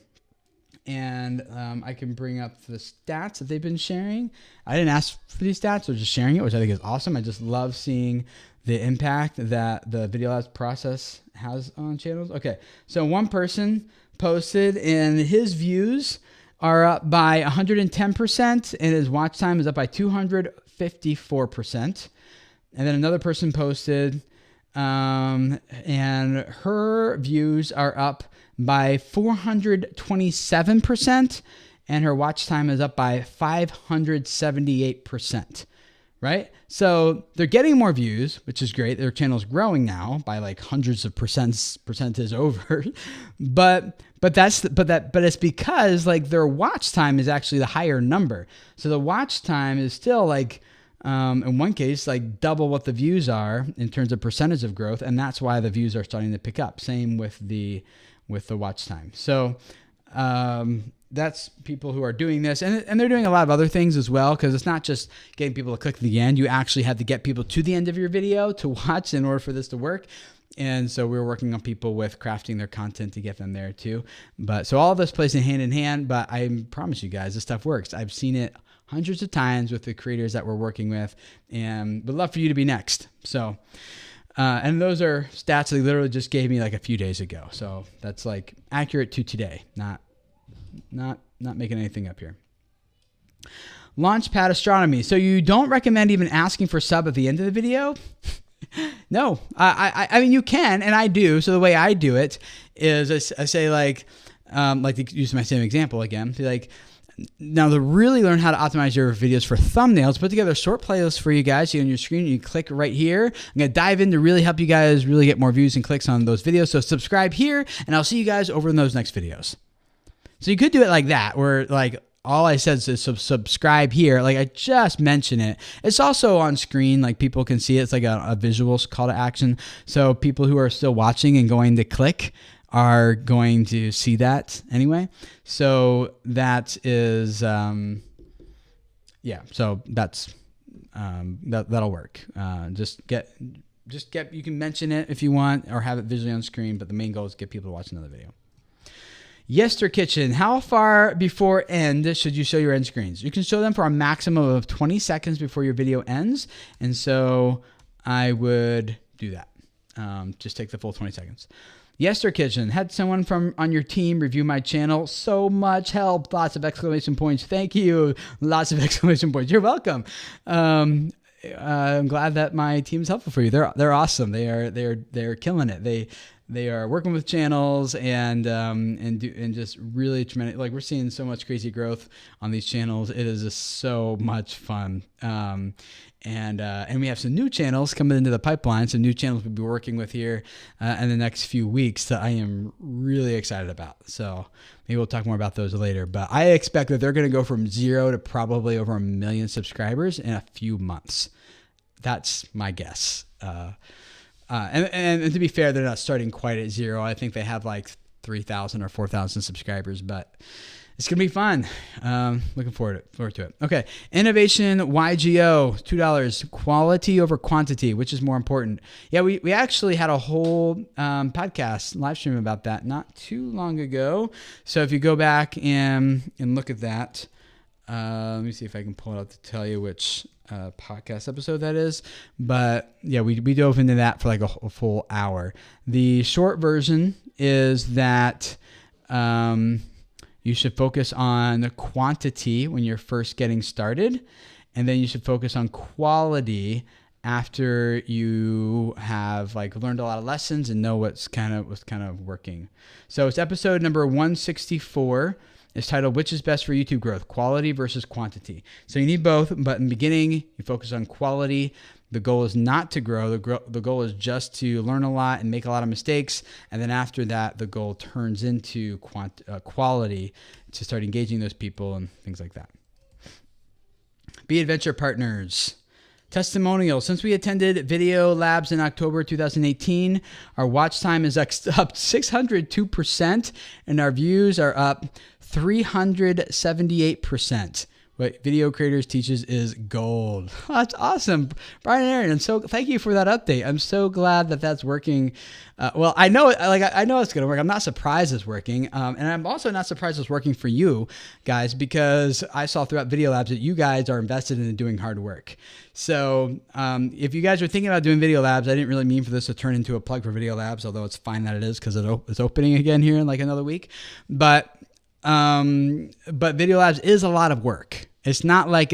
[SPEAKER 1] And I can bring up the stats that they've been sharing. I didn't ask for these stats. They're just sharing it, which I think is awesome. I just love seeing the impact that the Video Labs process has on channels. Okay, so one person posted and his views are up by 110% and his watch time is up by 254%. And then another person posted and her views are up by 427% and her watch time is up by 578%. Right? So they're getting more views, which is great. Their channel's growing now by like hundreds of percentage over. but it's because like their watch time is actually the higher number. So the watch time is still like in one case like double what the views are in terms of percentage of growth, and that's why the views are starting to pick up. Same with the watch time. So that's people who are doing this, and they're doing a lot of other things as well, because it's not just getting people to click to the end. You actually have to get people to the end of your video to watch in order for this to work. And so we're working on people with crafting their content to get them there too. But so all of this plays hand in hand, but I promise you guys, this stuff works. I've seen it hundreds of times with the creators that we're working with, and would love for you to be next. So, and those are stats they literally just gave me like a few days ago. So that's like accurate to today, not making anything up here. Launchpad Astronomy. So you don't recommend even asking for sub at the end of the video? No, I mean, you can, and I do. So the way I do it is I say like to use my same example again, like, now to really learn how to optimize your videos for thumbnails, put together a short playlist for you guys. You on your screen, you click right here. I'm going to dive in to really help you guys really get more views and clicks on those videos. So subscribe here, and I'll see you guys over in those next videos. So you could do it like that, where like all I said is subscribe here. Like I just mention it. It's also on screen, like people can see it. It's like a visual call to action. So people who are still watching and going to click are going to see that anyway. So that is, yeah. So that's that'll work. Just get. You can mention it if you want, or have it visually on screen. But the main goal is get people to watch another video. Yester Kitchen, how far before end should you show your end screens? You can show them for a maximum of 20 seconds before your video ends. And so I would do that. Just take the full 20 seconds. Yester Kitchen, had someone from on your team review my channel. So much help. Lots of exclamation points. Thank you. Lots of exclamation points. You're welcome. I'm glad that my team is helpful for you. They're awesome. They're killing it. They are working with channels and just really tremendous. Like we're seeing so much crazy growth on these channels. It is just so much fun. And we have some new channels coming into the pipeline. Some new channels we'll be working with here in the next few weeks that I am really excited about. So maybe we'll talk more about those later. But I expect that they're going to go from 0 to probably over 1 million subscribers in a few months. That's my guess. And to be fair, they're not starting quite at 0. I think they have like 3,000 or 4,000 subscribers, but it's going to be fun. Looking forward to it. Okay. Innovation YGO, $2. Quality over quantity, which is more important? Yeah, we actually had a whole podcast live stream about that not too long ago. So if you go back and look at that, let me see if I can pull it up to tell you which podcast episode that is. But yeah, we dove into that for like a full hour. The short version is that you should focus on the quantity when you're first getting started, and then you should focus on quality after you have like learned a lot of lessons and know what's kind of working. So it's episode number 164. It's titled, Which is Best for YouTube Growth, Quality versus Quantity. So you need both, but in the beginning, you focus on quality. The goal is not to grow. The goal is just to learn a lot and make a lot of mistakes. And then after that, the goal turns into quality to start engaging those people and things like that. Be Adventure Partners. Testimonial. Since we attended Video Labs in October 2018, our watch time is up 602% and our views are up 378%. What Video Creators teaches is gold. That's awesome. Brian and Aaron, thank you for that update. I'm so glad that that's working. Well, I know it's going to work. I'm not surprised it's working. And I'm also not surprised it's working for you guys, because I saw throughout Video Labs that you guys are invested in doing hard work. So if you guys are thinking about doing Video Labs, I didn't really mean for this to turn into a plug for Video Labs, although it's fine that it is because it's opening again here in like another week. But Video Labs is a lot of work. It's not like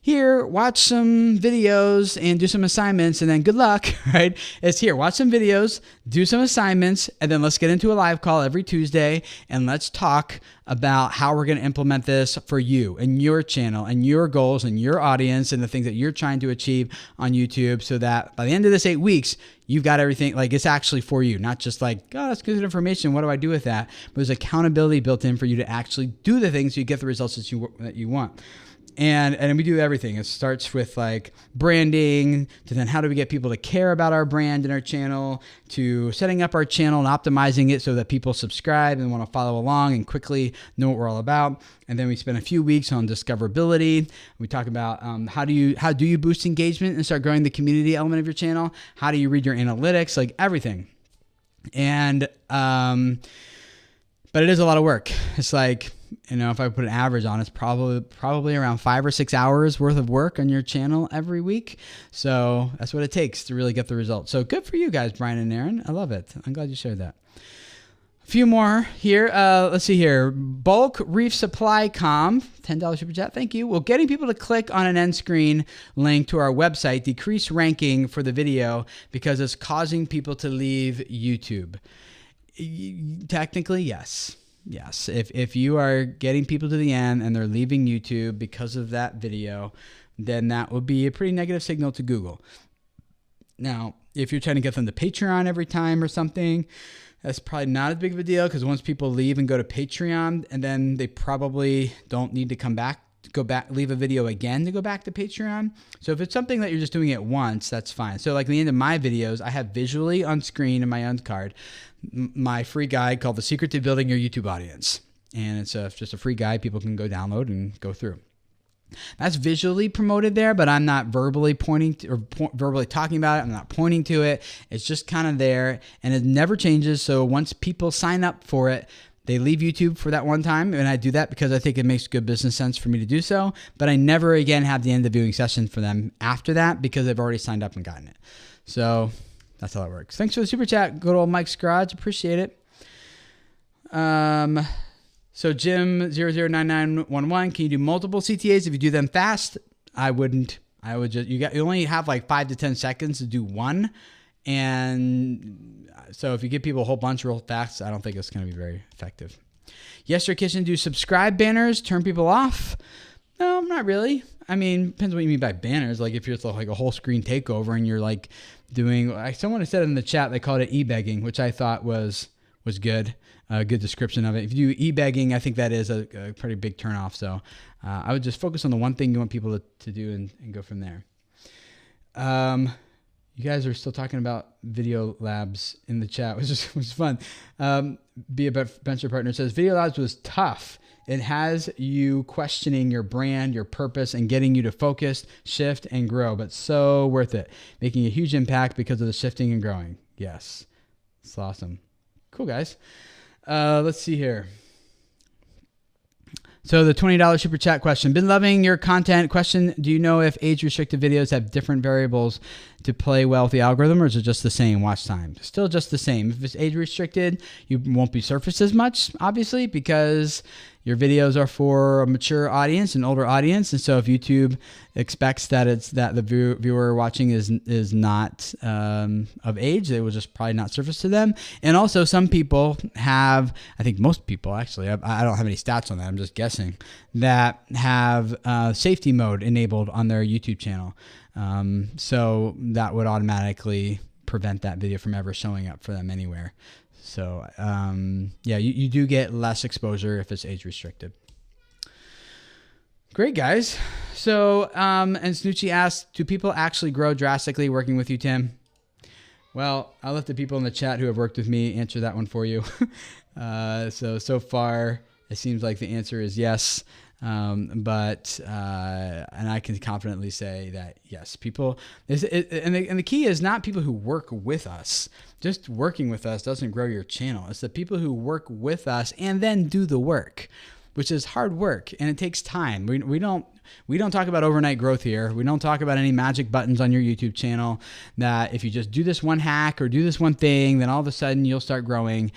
[SPEAKER 1] here, watch some videos and do some assignments and then good luck, right? It's here, watch some videos, do some assignments, and then let's get into a live call every Tuesday and let's talk about how we're going to implement this for you and your channel and your goals and your audience and the things that you're trying to achieve on YouTube, so that by the end of this 8 weeks, you've got everything, like it's actually for you, not just like, oh, that's good information. What do I do with that? But there's accountability built in for you to actually do the things so you get the results that you want. And we do everything. It starts with like branding, to then how do we get people to care about our brand and our channel, to setting up our channel and optimizing it so that people subscribe and want to follow along and quickly know what we're all about. And then we spend a few weeks on discoverability. We talk about how do you boost engagement and start growing the community element of your channel? How do you read your analytics? Like everything. And but it is a lot of work. It's like, if I put an average on, it's probably around 5 or 6 hours worth of work on your channel every week. So that's what it takes to really get the results. So good for you guys, Brian and Aaron. I love it. I'm glad you shared that. A few more here. Let's see here. Bulk Reef Supply Com, $10 super chat. Thank you. Well, getting people to click on an end screen link to our website decrease ranking for the video because it's causing people to leave YouTube. Technically, yes. Yes. If you are getting people to the end and they're leaving YouTube because of that video, then that would be a pretty negative signal to Google. Now, if you're trying to get them to Patreon every time or something, that's probably not as big of a deal, because once people leave and go to Patreon, and then they probably don't need to go back, leave a video again to go back to Patreon. So if it's something that you're just doing it once, that's fine. So like at the end of my videos, I have visually on screen in my end card my free guide called The Secret to Building Your YouTube Audience. And it's just a free guide people can go download and go through. That's visually promoted there, but I'm not verbally pointing to, or verbally talking about it. I'm not pointing to it. It's just kind of there, and it never changes. So once people sign up for it, they leave YouTube for that one time, and I do that because I think it makes good business sense for me to do so, but I never again have the end of viewing session for them after that because they've already signed up and gotten it. So that's how it works. Thanks for the super chat. Good old Mike's Garage. Appreciate it. So Jim009911, can you do multiple CTAs? If you do them fast, I wouldn't. I would just, you only have like 5 to 10 seconds to do one. And so if you give people a whole bunch real fast, I don't think it's going to be very effective. Yes, Your Kitchen, do subscribe banners turn people off? No, not really. I mean, depends what you mean by banners. Like if you're like a whole screen takeover and you're like doing, like someone said in the chat, they called it e-begging, which I thought was good. A good description of it. If you do e-begging, I think that is a pretty big turnoff. So I would just focus on the one thing you want people to do and go from there. You guys are still talking about Video Labs in the chat, which was fun. Be a Venture Partner says, Video Labs was tough. It has you questioning your brand, your purpose, and getting you to focus, shift, and grow, but so worth it. Making a huge impact because of the shifting and growing. Yes. It's awesome. Cool, guys. Let's see here. So the $20 super chat question. Been loving your content. Question, do you know if age-restricted videos have different variables to play well with the algorithm, or is it just the same watch time? Still just the same. If it's age-restricted, you won't be surfaced as much, obviously, because your videos are for a mature audience, an older audience. And so if YouTube expects that the viewer watching is not of age, they will just probably not surface to them. And also some people have, I think most people actually, I don't have any stats on that, I'm just guessing, that have safety mode enabled on their YouTube channel. So that would automatically prevent that video from ever showing up for them anywhere. So, yeah, you do get less exposure if it's age restricted. Great, guys. So, and Snoochie asked, do people actually grow drastically working with you, Tim? Well, I'll let the people in the chat who have worked with me answer that one for you. So far, it seems like the answer is yes. And I can confidently say that yes, people and the key is not people who work with us. Just working with us doesn't grow your channel. It's the people who work with us and then do the work, which is hard work and it takes time. We don't talk about overnight growth here. We don't talk about any magic buttons on your YouTube channel that if you just do this one hack or do this one thing, then all of a sudden you'll start growing.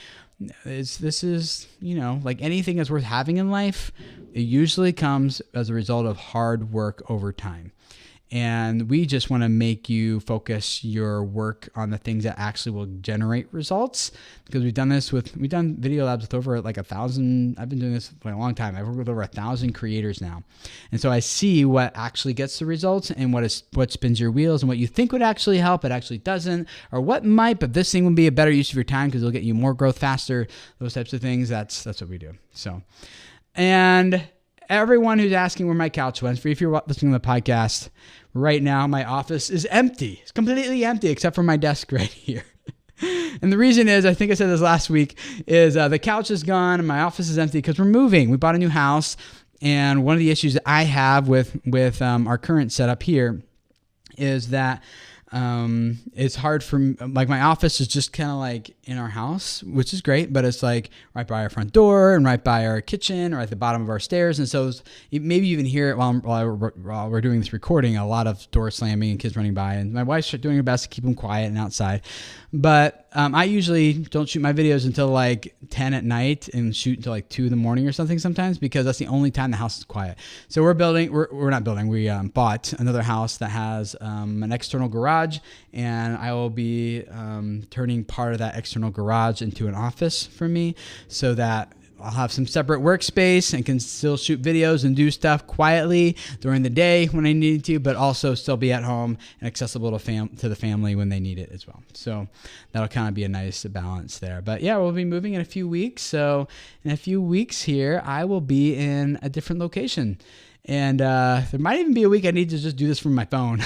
[SPEAKER 1] This is, like anything that's worth having in life, it usually comes as a result of hard work over time. And we just want to make you focus your work on the things that actually will generate results, because we've done Video Labs with over like 1,000. I've been doing this for a long time. I've worked with over 1,000 creators now. And so I see what actually gets the results and what spins your wheels, and what you think would actually help, it actually doesn't, or what might, but this thing would be a better use of your time because it'll get you more growth faster, those types of things. That's what we do. So, and everyone who's asking where my couch went, if you're listening to the podcast, right now my office is empty. It's completely empty except for my desk right here. And the reason is, I think I said this last week, is the couch is gone and my office is empty because we're moving. We bought a new house, and one of the issues that I have with our current setup here is that it's hard for, like, my office is just kind of like in our house, which is great, but it's like right by our front door and right by our kitchen or at the bottom of our stairs. And so maybe you even hear it while we're doing this recording, a lot of door slamming and kids running by, and my wife's doing her best to keep them quiet and outside. But I usually don't shoot my videos until like 10 at night and shoot until like 2 in the morning or something sometimes, because that's the only time the house is quiet. So we bought another house that has an external garage, and I will be turning part of that external garage into an office for me, so that I'll have some separate workspace and can still shoot videos and do stuff quietly during the day when I need to, but also still be at home and accessible to the family when they need it as well. So that'll kind of be a nice balance there. But yeah, we'll be moving in a few weeks. So in a few weeks here, I will be in a different location. And there might even be a week I need to just do this from my phone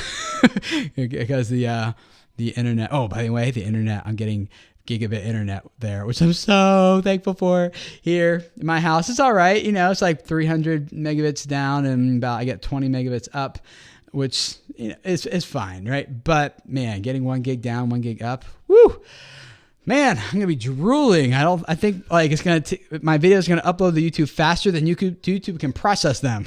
[SPEAKER 1] because the internet. Oh, by the way, the internet, I'm getting gigabit internet there, which I'm so thankful for here in my house. It's all right. It's like 300 megabits down and I get 20 megabits up, which is fine, right? But man, getting 1 gig down, 1 gig up, woo! Man, I'm gonna be drooling. I think like my video is gonna upload to YouTube faster than YouTube can process them.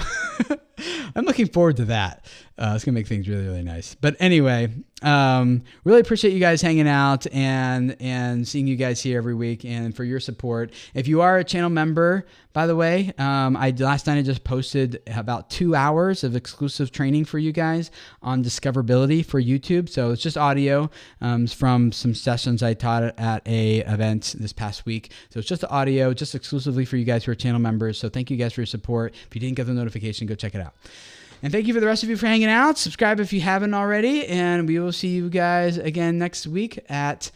[SPEAKER 1] I'm looking forward to that. It's gonna make things really, really nice. But anyway, really appreciate you guys hanging out and seeing you guys here every week, and for your support. If you are a channel member, by the way, last night I just posted about 2 hours of exclusive training for you guys on discoverability for YouTube. So it's just audio from some sessions I taught at a event this past week. So it's just the audio, just exclusively for you guys who are channel members. So thank you guys for your support. If you didn't get the notification, go check it out. And thank you for the rest of you for hanging out. Subscribe if you haven't already, and we will see you guys again next week at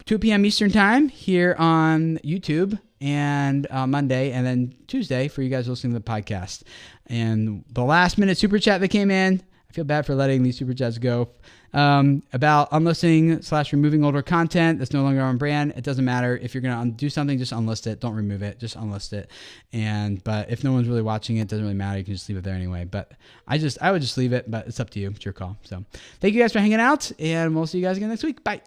[SPEAKER 1] 2 p.m. Eastern Time here on YouTube, and Monday, and then Tuesday for you guys listening to the podcast. And the last minute super chat that came in, I feel bad for letting these super chats go. About unlisting / removing older content that's no longer on brand. It doesn't matter. If you're going to do something, just unlist it. Don't remove it. Just unlist it. But if no one's really watching it, doesn't really matter. You can just leave it there anyway. But I would just leave it, but it's up to you. It's your call. So thank you guys for hanging out, and we'll see you guys again next week. Bye.